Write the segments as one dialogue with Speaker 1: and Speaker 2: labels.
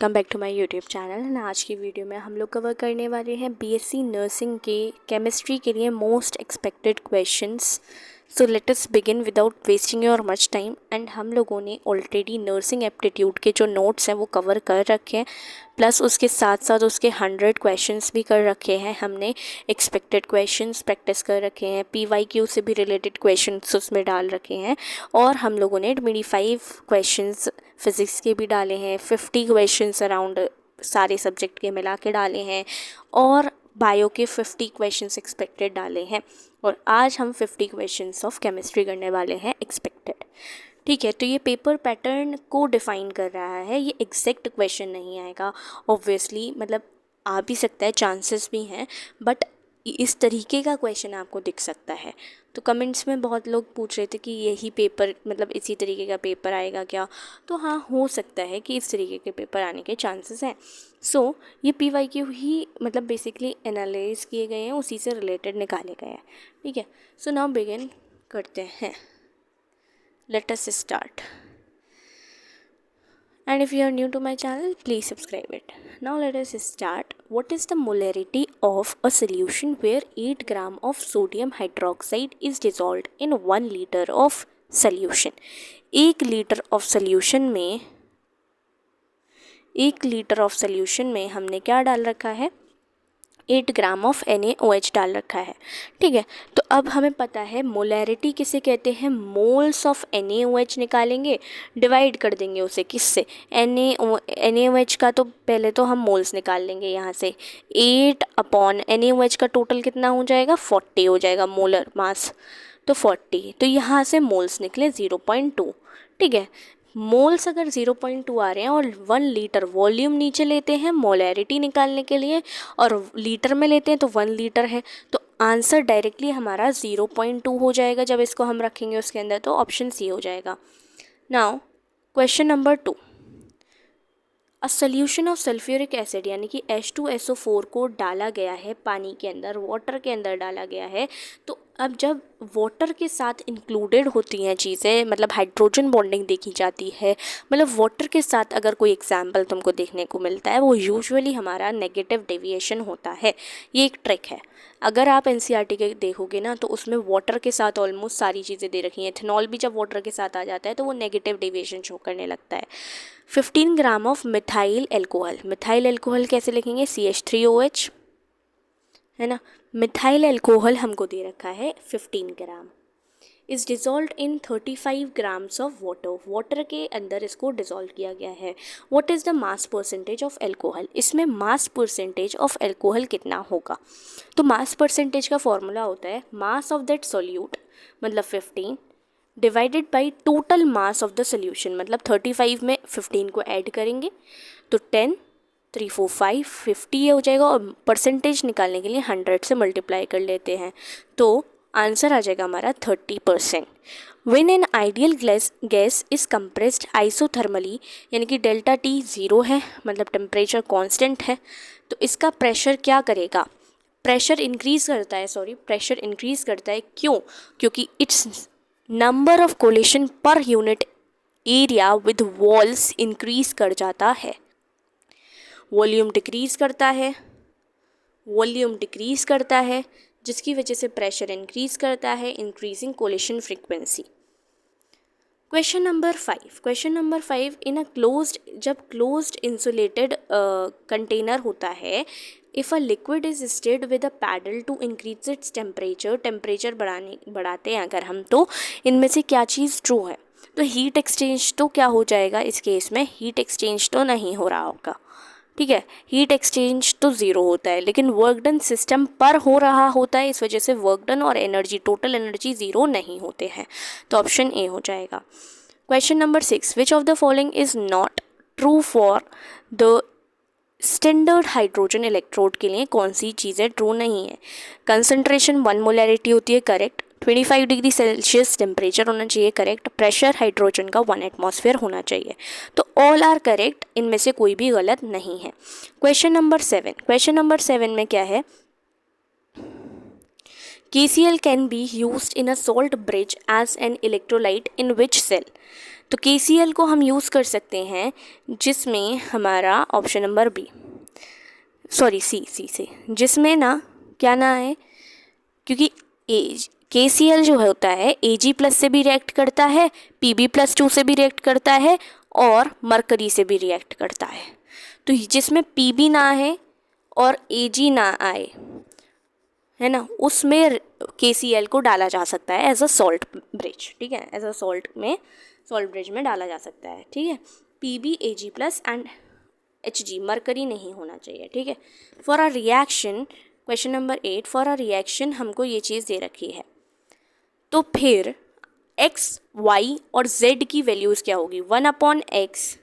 Speaker 1: Welcome back to my YouTube channel. And आज की video में हम लोग कवर करने वाले हैं बीएससी नर्सिंग के केमिस्ट्री के लिए most expected questions. So let us begin without wasting your much time. And हम लोगों ने ऑलरेडी नर्सिंग एप्टीट्यूड के जो नोट्स हैं वो कवर कर रखे हैं, प्लस उसके साथ साथ उसके 100 क्वेश्चंस भी कर रखे हैं। हमने एक्सपेक्टेड क्वेश्चंस प्रैक्टिस कर रखे हैं, PYQ से भी रिलेटेड क्वेश्चंस उसमें डाल रखे हैं, और हम लोगों ने 25 क्वेश्चंस फिज़िक्स के भी डाले हैं, 50 क्वेश्चंस अराउंड सारे सब्जेक्ट के मिला के डाले हैं, और बायो के 50 क्वेश्चंस एक्सपेक्टेड डाले हैं। और आज हम 50 क्वेश्चंस ऑफ केमिस्ट्री करने वाले हैं एक्सपेक्टेड। ठीक है, तो ये पेपर पैटर्न को डिफ़ाइन कर रहा है, ये एग्जैक्ट क्वेश्चन नहीं आएगा ऑब्वियसली, मतलब आ भी सकता है, चांसेस भी हैं, बट इस तरीके का क्वेश्चन आपको दिख सकता है। तो कमेंट्स में बहुत लोग पूछ रहे थे कि यही पेपर, मतलब इसी तरीके का पेपर आएगा क्या? तो हाँ, हो सकता है कि इस तरीके के पेपर आने के चांसेस हैं। सो ये PYQ ही मतलब बेसिकली एनालाइज किए गए हैं, उसी से रिलेटेड निकाले गए हैं। ठीक है, सो नाउ बिगिन करते हैं। Let us start. And if you are new to my channel, please subscribe it. Now let us start. What is the molarity of a solution where 8 gram of sodium hydroxide is dissolved in 1 liter of solution? 1 litre of solution में हमने क्या डाल रखा है? 8 gram of NaOH डाल रखा है। ठीक है, तो अब हमें पता है मोलैरिटी किसे कहते हैं। मोल्स ऑफ NaOH निकालेंगे, डिवाइड कर देंगे उसे किससे, NaOH का। तो पहले तो हम मोल्स निकाल लेंगे यहाँ से। 8 अपॉन NaOH का टोटल कितना हो जाएगा? 40 हो जाएगा मोलर मास, तो 40। तो यहाँ से मोल्स निकले 0.2। ठीक है, मोल्स अगर 0.2 आ रहे हैं और 1 लीटर वॉल्यूम नीचे लेते हैं मोलैरिटी निकालने के लिए, और लीटर में लेते हैं तो 1 लीटर है, तो आंसर डायरेक्टली हमारा 0.2 हो जाएगा जब इसको हम रखेंगे उसके अंदर, तो ऑप्शन सी हो जाएगा। Now question number 2, a solution of sulphuric acid यानी कि H2SO4 को डाला गया है पानी के अंदर, वाटर के अंदर डाला गया है। तो अब जब वाटर के साथ इंक्लूडेड होती हैं चीज़ें, मतलब हाइड्रोजन बॉन्डिंग देखी जाती है, मतलब वाटर के साथ अगर कोई एग्जाम्पल तुमको देखने को मिलता है, वो यूजुअली हमारा नेगेटिव डेविएशन होता है। ये एक ट्रिक है। अगर आप NCERT के देखोगे ना, तो उसमें वाटर के साथ ऑलमोस्ट सारी चीज़ें दे रखी हैं। इथेनॉल भी जब वाटर के साथ आ जाता है तो वो नेगेटिव डेविएशन शो करने लगता है। 15 gram of methyl alcohol, methyl alcohol कैसे लिखेंगे? CH3OH, है ना। मिथाइल एल्कोहल हमको दे रखा है 15 gram, is dissolve in 35 grams of water, water के अंदर इसको डिज़ोल्व किया गया है। What is the mass percentage of alcohol? इसमें मास परसेंटेज ऑफ एल्कोहल कितना होगा? तो मास परसेंटेज का फॉर्मूला होता है मास ऑफ दैट सोल्यूट, मतलब 15 divided by total mass of the solution, मतलब 35 में 15 को ऐड करेंगे तो 10, 3, 4, 5, 50 हो जाएगा, और परसेंटेज निकालने के लिए 100 से मल्टीप्लाई कर लेते हैं, तो आंसर आ जाएगा हमारा 30%। When an ideal gas is compressed isothermally, यानी कि डेल्टा T 0 है, मतलब टेम्परेचर कांस्टेंट है, तो इसका प्रेशर क्या करेगा? प्रेशर इंक्रीज़ करता है। क्यों? क्योंकि it's number of collision per unit area with walls increase कर जाता है। वॉल्यूम डिक्रीज़ करता है, जिसकी वजह से प्रेशर इंक्रीज़ करता है, increasing collision frequency. Question number 5, in a जब क्लोज्ड इंसुलेटेड कंटेनर होता है, if a liquid is stirred with a paddle to increase its temperature बढ़ाते हैं अगर हम, तो इनमें से क्या चीज़ ट्रू है? तो हीट एक्सचेंज तो क्या हो जाएगा इस केस में? हीट एक्सचेंज तो नहीं हो रहा होगा। ठीक है, हीट एक्सचेंज तो 0 होता है, लेकिन वर्क डन सिस्टम पर हो रहा होता है, इस वजह से वर्क डन और एनर्जी, टोटल एनर्जी 0 नहीं होते हैं, तो ऑप्शन ए हो जाएगा। Question number 6, which of the following is not true for the standard hydrogen electrode के लिए कौन सी चीज़ें ट्रू नहीं है? कंसंट्रेशन 1 मोलैरिटी होती है, करेक्ट। 25 डिग्री सेल्सियस टेम्परेचर होना चाहिए, करेक्ट। प्रेशर हाइड्रोजन का 1 एटमॉस्फेयर होना चाहिए, तो ऑल आर करेक्ट, इनमें से कोई भी गलत नहीं है। क्वेश्चन नंबर 7 में क्या है? KCl can be used in a salt bridge as an electrolyte in which cell? तो KCl को हम यूज़ कर सकते हैं जिसमें हमारा option number B, sorry C से, जिसमें ना क्या ना है, क्योंकि KCl जो होता है Ag+ से भी रिएक्ट करता है, Pb+2 से भी रिएक्ट करता है और मरकरी से भी रिएक्ट करता है। तो जिसमें Pb ना है और Ag ना आए, है ना, उसमें KCl को डाला जा सकता है एज अ सॉल्ट ब्रिज, ठीक है, एज अ सॉल्ट ब्रिज में डाला जा सकता है, ठीक है। Pb, Ag+ and Hg, mercury नहीं होना चाहिए, ठीक है। For a reaction, question number 8, for a reaction हमको ये चीज़ दे रखी है, तो फिर x, y और z की वैल्यूज़ क्या होगी, 1/x,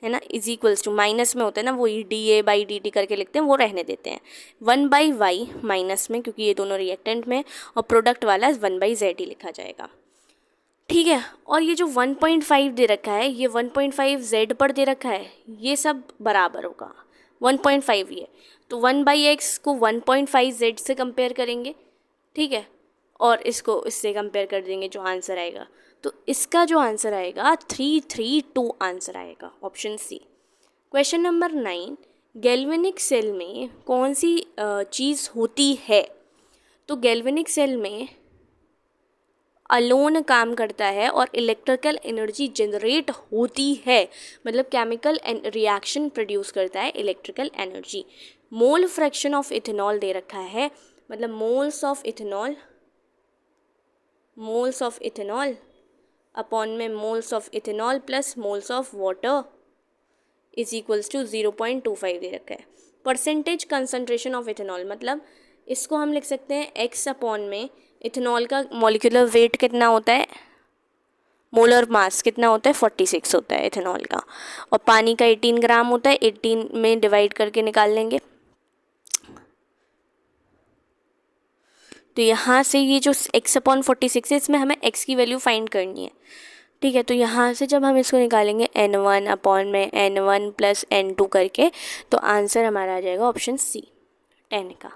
Speaker 1: है ना, इज इक्वल्स टू, माइनस में होता है ना, वो dA/dt करके लिखते हैं, वो रहने देते हैं, 1/y माइनस में, क्योंकि ये दोनों रिएक्टेंट में, और प्रोडक्ट वाला 1/z ही लिखा जाएगा, ठीक है। और ये जो 1.5 दे रखा है, ये 1.5 z पर दे रखा है, ये सब बराबर होगा, 1.5 ये, तो 1/x को 1.5 z से कंपेयर करेंगे, ठीक है, और इसको इससे कंपेयर कर देंगे, जो आंसर आएगा, तो इसका जो आंसर आएगा 332 आंसर आएगा, option C. Question number 9, galvanic cell में कौन सी चीज़ होती है, तो गैल्वेनिक सेल में अलोन काम करता है और इलेक्ट्रिकल एनर्जी जनरेट होती है, मतलब केमिकल रिएक्शन प्रोड्यूस करता है electrical energy. Mole fraction of ethanol दे रखा है, मतलब मोल्स ऑफ इथेनॉल अपॉन में moles of ethanol plus moles of water is equals to 0.25 दे रखा है। परसेंटेज कंसंट्रेशन ऑफ इथेनॉल, मतलब इसको हम लिख सकते हैं x अपॉन में इथेनॉल का मॉलिक्यूलर वेट कितना होता है, मोलर मास कितना होता है, 46 होता है इथेनॉल का, और पानी का 18 ग्राम होता है, 18 में डिवाइड करके निकाल लेंगे। तो यहाँ से ये जो x/46 है, इसमें हमें x की वैल्यू फाइंड करनी है, ठीक है। तो यहाँ से जब हम इसको निकालेंगे N1 अपॉन में N1 प्लस N2 करके, तो आंसर हमारा आ जाएगा ऑप्शन सी, 10 का।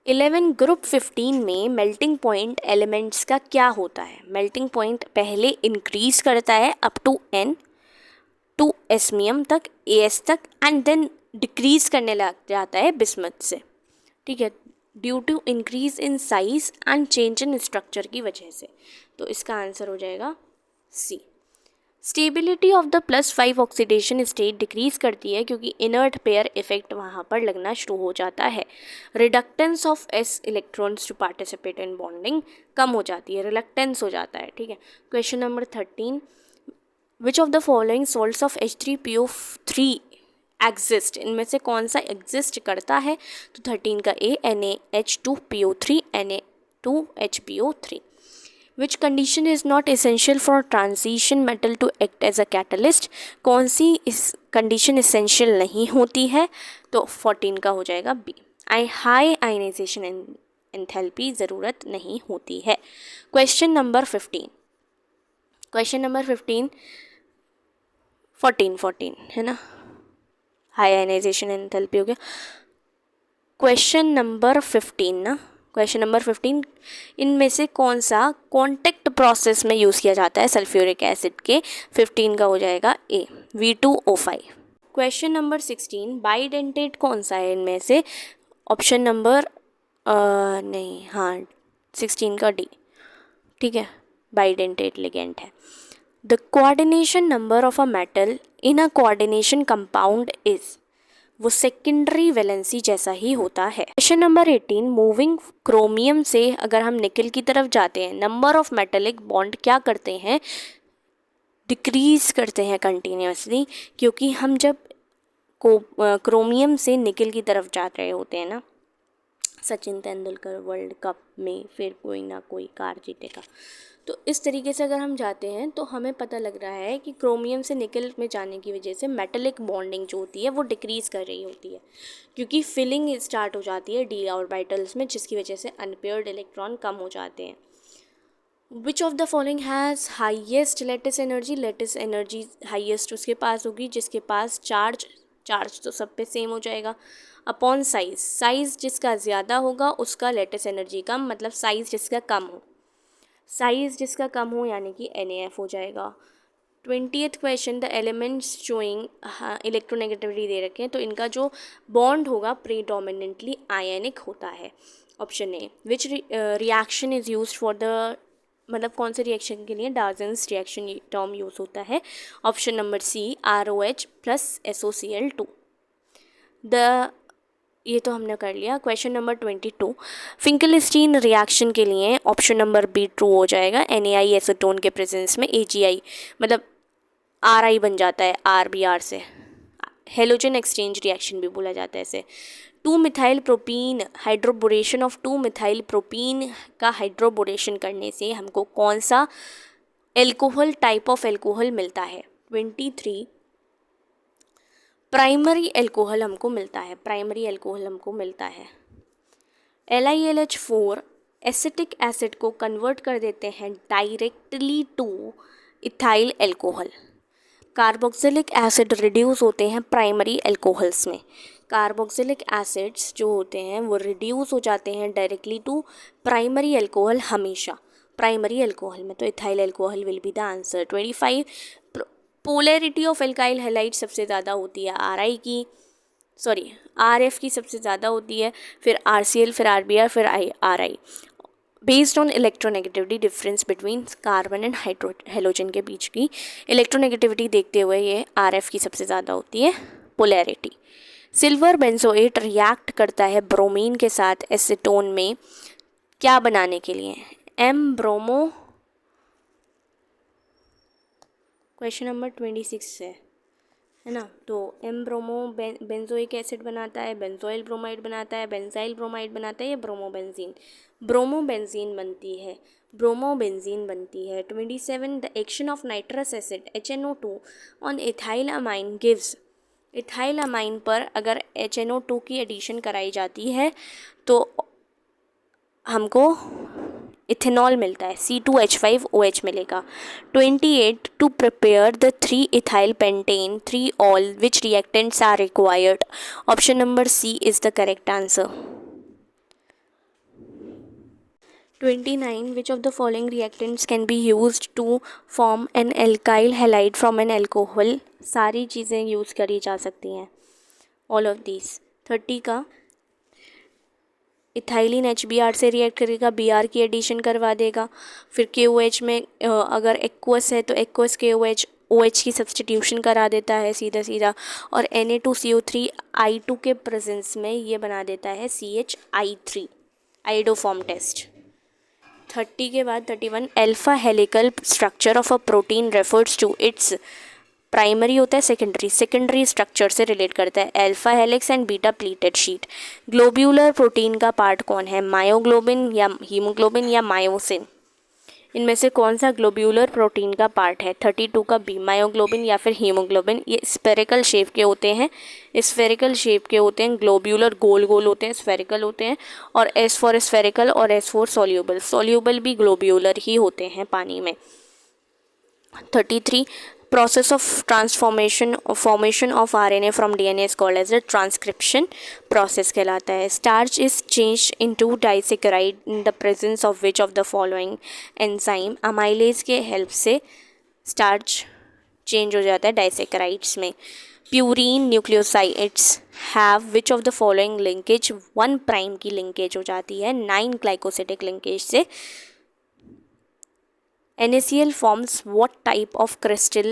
Speaker 1: 11 ग्रुप 15 में मेल्टिंग पॉइंट एलिमेंट्स का क्या होता है, मेल्टिंग पॉइंट पहले इंक्रीज करता है अप टू N टू एस्मियम तक, AS तक, एंड देन डिक्रीज करने लग जाता है बिस्मथ से, ठीक है, due to increase in size and change in structure की वजह से। तो इसका आंसर हो जाएगा C. Stability of the +5 oxidation state decrease करती है क्योंकि इनर्ट पेयर इफेक्ट वहाँ पर लगना शुरू हो जाता है। Reluctance of s electrons to participate in bonding कम हो जाती है, रिलक्टेंस हो जाता है, ठीक है। Question number 13, which of the following salts of H3PO3 exist, इनमें से कौन सा एग्जिस्ट करता है, तो 13 का A, NaH2PO3, Na2HPO3। Which condition is not essential for transition metal to act as a catalyst, कौन सी इस कंडीशन इसेंशियल नहीं होती है, तो 14 का हो जाएगा बी, हाई आयनाइजेशन एंथैल्पी ज़रूरत नहीं होती है। क्वेश्चन नंबर 15, 14 है ना, हाई आयनाइजेशन एंथैल्पी हो गया। क्वेश्चन नंबर 15, इनमें से कौन सा कॉन्टैक्ट प्रोसेस में यूज़ किया जाता है सल्फ्यूरिक एसिड के, 15 का हो जाएगा ए, V2O5। क्वेश्चन नंबर 16, बाइडेंटेट कौन सा है इनमें से, ऑप्शन नंबर 16 का डी, ठीक है, बाइडेंटेट लिगेंड है। The coordination number of a metal in a coordination compound is, वो सेकेंडरी वैलेंसी जैसा ही होता है। क्वेश्चन नंबर 18, मूविंग क्रोमियम से अगर हम निकल की तरफ जाते हैं, नंबर ऑफ मेटेलिक बॉन्ड क्या करते हैं, डिक्रीज करते हैं कंटिन्यूसली, क्योंकि हम जब क्रोमियम से निकल की तरफ जा रहे होते हैं ना, सचिन तेंदुलकर वर्ल्ड कप में फिर कोई ना कोई कार जीतेगा, तो इस तरीके से अगर हम जाते हैं तो हमें पता लग रहा है कि क्रोमियम से निकल में जाने की वजह से मेटेलिक बॉन्डिंग जो होती है वो डिक्रीज़ कर रही होती है, क्योंकि फिलिंग स्टार्ट हो जाती है डी ऑर्बिटल्स में, जिसकी वजह से अनपेयर्ड इलेक्ट्रॉन कम हो जाते हैं। विच of the following has highest lattice energy highest उसके पास होगी जिसके पास चार्ज तो सब पे सेम हो जाएगा, अपॉन साइज़ जिसका ज़्यादा होगा उसका लेटिस एनर्जी कम, मतलब साइज़ जिसका कम हो यानी कि NaF हो जाएगा। 20th question, the elements showing electronegativity दे रखे हैं, तो इनका जो बॉन्ड होगा प्रीडोमिनेंटली आयनिक होता है। Option A, which reaction is use for the, मतलब कौन से रिएक्शन के लिए डार्जन्स रिएक्शन टर्म यूज़ होता है। Option number C, ROH plus SOCl2। The, ये तो हमने कर लिया। क्वेश्चन नंबर 22, फिंकलस्टीन रिएक्शन के लिए ऑप्शन नंबर बी ट्रू हो जाएगा। NaI एसीटोन के प्रेजेंस में AgI मतलब RI बन जाता है RBr से। हेलोजन एक्सचेंज रिएक्शन भी बोला जाता है इसे। 2 methyl propene, hydroboration of 2 methyl propene का हाइड्रोबोरेशन करने से हमको कौन सा एल्कोहल, टाइप ऑफ एल्कोहल मिलता है। 23, प्राइमरी एल्कोहल हमको मिलता है, प्राइमरी एल्कोहल हमको मिलता है। LiLH4 एसिटिक एसिड को कन्वर्ट कर देते हैं directly two ethyl alcohol. Carboxylic acid reduce होते हैं प्राइमरी एल्कोहल्स में। कार्बोक्सिलिक एसिड्स जो होते हैं वो रिड्यूस हो जाते हैं डायरेक्टली टू प्राइमरी एल्कोहल, हमेशा प्राइमरी एल्कोहल में, तो ethyl alcohol will be the answer. 25, polarity of alkyl halide सबसे ज़्यादा होती है RI की, सॉरी RF की सबसे ज़्यादा होती है, फिर RCl, फिर RBr, फिर RI। Based on electronegativity difference between carbon and halogen के बीच की इलेक्ट्रोनेगेटिविटी देखते हुए ये RF की सबसे ज़्यादा होती है पोलैरिटी। सिल्वर बेंजोएट रिएक्ट करता है ब्रोमीन के साथ एसीटोन में क्या बनाने के लिए। M ब्रोमो, क्वेश्चन नंबर 26 है ना, तो M ब्रोमो बेंजोइक एसिड बनाता है, बेंजोइल ब्रोमाइड बनाता है, बेंजाइल ब्रोमाइड बनाता है, या ब्रोमोबेंजीन, ब्रोमोबेंजीन बनती है, ब्रोमोबेंजीन बनती है। 27, the action of nitrous acid HNO2 on ethyl amine gives, ethyl amine पर अगर HNO2 की एडिशन कराई जाती है तो हमको इथेनॉल मिलता है, C2H5OH मिलेगा। 28, to prepare the 3 ethyl pentane 3 all which reactants are required. Option number C is the correct answer. 29, which of the following reactants can be used to form an alkyl halide from an alcohol. सारी चीज़ें use करी जा सकती हैं, all of these. 30 का, ethylene HBr से react करेगा, Br की एडिशन करवा देगा। फिर KOH में अगर एक्वस है तो एक्वस KOH OH की सब्सटीट्यूशन करा देता है सीधा सीधा, और Na2CO3 I2 के प्रेजेंस में ये बना देता है CHI3, आइडोफॉर्म टेस्ट। 30 के बाद 31, alpha helical structure of a protein refers to its, primary होता है सेकेंडरी, सेकेंडरी स्ट्रक्चर से रिलेट करता है, alpha helix and beta pleated sheet. Globular protein का पार्ट कौन है, मायोग्लोबिन या हीमोग्लोबिन या मायोसिन, इनमें से कौन सा ग्लोब्यूलर प्रोटीन का पार्ट है। 32 का बी, मायोग्लोबिन या फिर हीमोग्लोबिन। ये स्फेरिकल शेप के होते हैं, स्फेरिकल शेप के होते हैं, ग्लोब्यूलर गोल गोल होते हैं, स्फेरिकल होते हैं, और S फॉर स्फेरिकल और S फॉर सोल्यूबल, सोल्यूबल भी ग्लोब्यूलर ही होते हैं पानी में। 33, process of transformation formation of RNA from DNA is called as a transcription process कहलाता है। Starch is changed into disaccharide in the presence of which of the following enzyme। amylase के help से starch change हो जाता है disaccharides में। Purine nucleosides have which of the following linkage, 1' की linkage हो जाती है 9 glycosidic linkage से। NaCl forms what type of crystal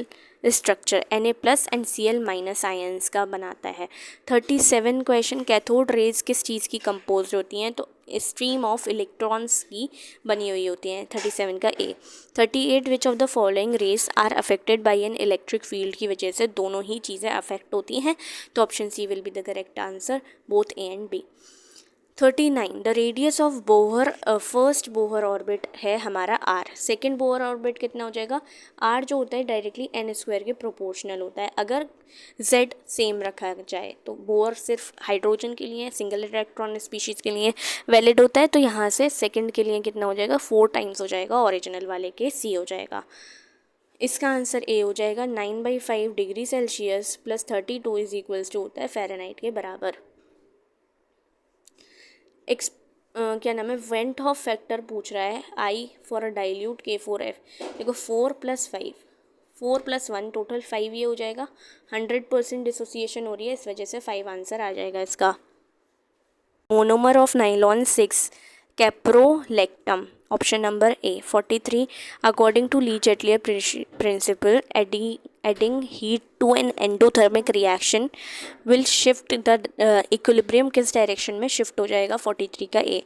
Speaker 1: structure, Na plus and Cl minus ions का बनाता है। 37 क्वेश्चन, कैथोड रेज किस चीज़ की कंपोज होती हैं, तो स्ट्रीम ऑफ इलेक्ट्रॉन्स की बनी हुई होती हैं। 37 का A. 38, which of the following rays are affected by an electric field की वजह से दोनों ही चीज़ें अफेक्ट होती हैं, तो option C will be the correct answer, both A and B. 39, the radius of Bohr, first Bohr orbit है हमारा आर, सेकेंड बोहर ऑर्बिट कितना हो जाएगा, आर जो होता है डायरेक्टली n² के प्रोपोर्शनल होता है। अगर z सेम रखा जाए तो बोहर सिर्फ हाइड्रोजन के लिए, सिंगल इलेक्ट्रॉन स्पीशीज़ के लिए वैलिड होता है, तो यहाँ से सेकेंड के लिए कितना हो जाएगा, 4 टाइम्स हो जाएगा, ओरिजिनल वाले के C हो जाएगा। इसका आंसर ए हो जाएगा। 9/5 degree Celsius plus 32 is equals to होता है फ़ारेनहाइट के बराबर। क्या नाम है, वेंट हॉफ फैक्टर पूछ रहा है, I for a dilute K4F। देखो 4 + 5, 4 + 1 टोटल 5 ये हो जाएगा। 100% डिसोसिएशन हो रही है, इस वजह से 5 आंसर आ जाएगा इसका। Monomer of nylon 6 caprolactam, option number A 43। According to Le Chatelier principle, adding heat to an endothermic reaction will shift the equilibrium किस डायरेक्शन में शिफ्ट हो जाएगा? 43 का ए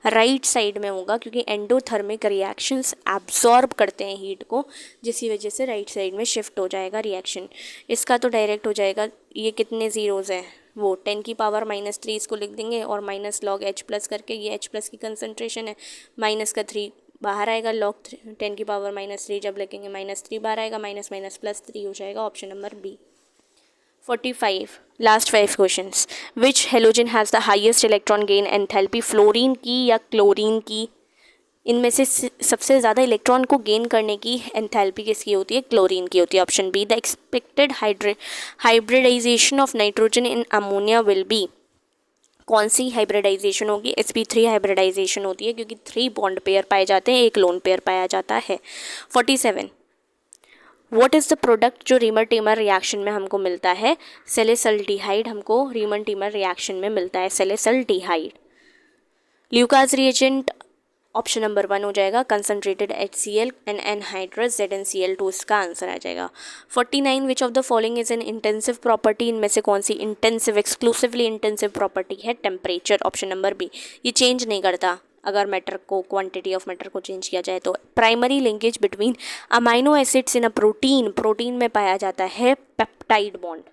Speaker 1: राइट साइड में होगा, क्योंकि एंडोथर्मिक रिएक्शंस एब्जॉर्ब करते हैं हीट को, जिसकी वजह से राइट साइड में शिफ्ट हो जाएगा रिएक्शन। इसका तो डायरेक्ट हो जाएगा। ये कितने ज़ीरोज़ हैं? वो 10 की पावर -3 इसको लिख देंगे और माइनस लॉग H प्लस करके, ये H प्लस की कंसनट्रेशन है, माइनस का 3 बाहर आएगा, लॉग 10 की पावर -3 जब लिखेंगे -3 बाहर आएगा, माइनस माइनस +3 हो जाएगा, option number B. 45 last 5 questions. Which halogen has the highest electron gain enthalpy, fluorine की या क्लोरीन की? इनमें से सबसे ज़्यादा इलेक्ट्रॉन को गेन करने की एंथैल्पी किसकी होती है? क्लोरीन की होती है, option B. The expected hybridization of nitrogen in ammonia will be, कौन सी हाइब्रिडाइजेशन होगी? sp3 हाइब्रिडाइजेशन होती है, क्योंकि 3 बॉन्ड पेयर पाए जाते हैं, एक लोन पेयर पाया जाता है। 47 व्हाट इज़ द प्रोडक्ट जो रीमर टीमर रिएक्शन में हमको मिलता है? सैलिसल्डिहाइड हमको रीमर टीमर रिएक्शन में मिलता है, सैलिसल्डिहाइड। ल्यूकास रिएजेंट, ऑप्शन नंबर 1 हो जाएगा, concentrated HCl and anhydrous ZnCl2, इसका आंसर आ जाएगा। 49 which of the following is an intensive property, इनमें से कौन सी इंटेंसिव, एक्सक्लूसिवली इंटेंसिव प्रॉपर्टी है? Temperature, option number B. ये चेंज नहीं करता अगर मैटर को, क्वांटिटी ऑफ मैटर को चेंज किया जाए तो। Primary linkage between amino acids in a protein, protein में पाया जाता है पेप्टाइड बॉन्ड।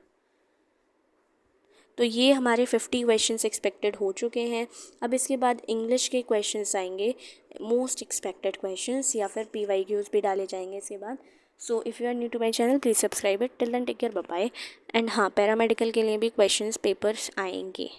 Speaker 1: तो ये हमारे 50 क्वेश्चंस एक्सपेक्टेड हो चुके हैं। अब इसके बाद इंग्लिश के क्वेश्चंस आएंगे, मोस्ट एक्सपेक्टेड क्वेश्चंस, या फिर PYQs भी डाले जाएंगे इसके बाद। So if you are new to my channel please subscribe it. Till then take care, bye bye. And हाँ, पैरामेडिकल के लिए भी क्वेश्चंस पेपर्स आएंगे।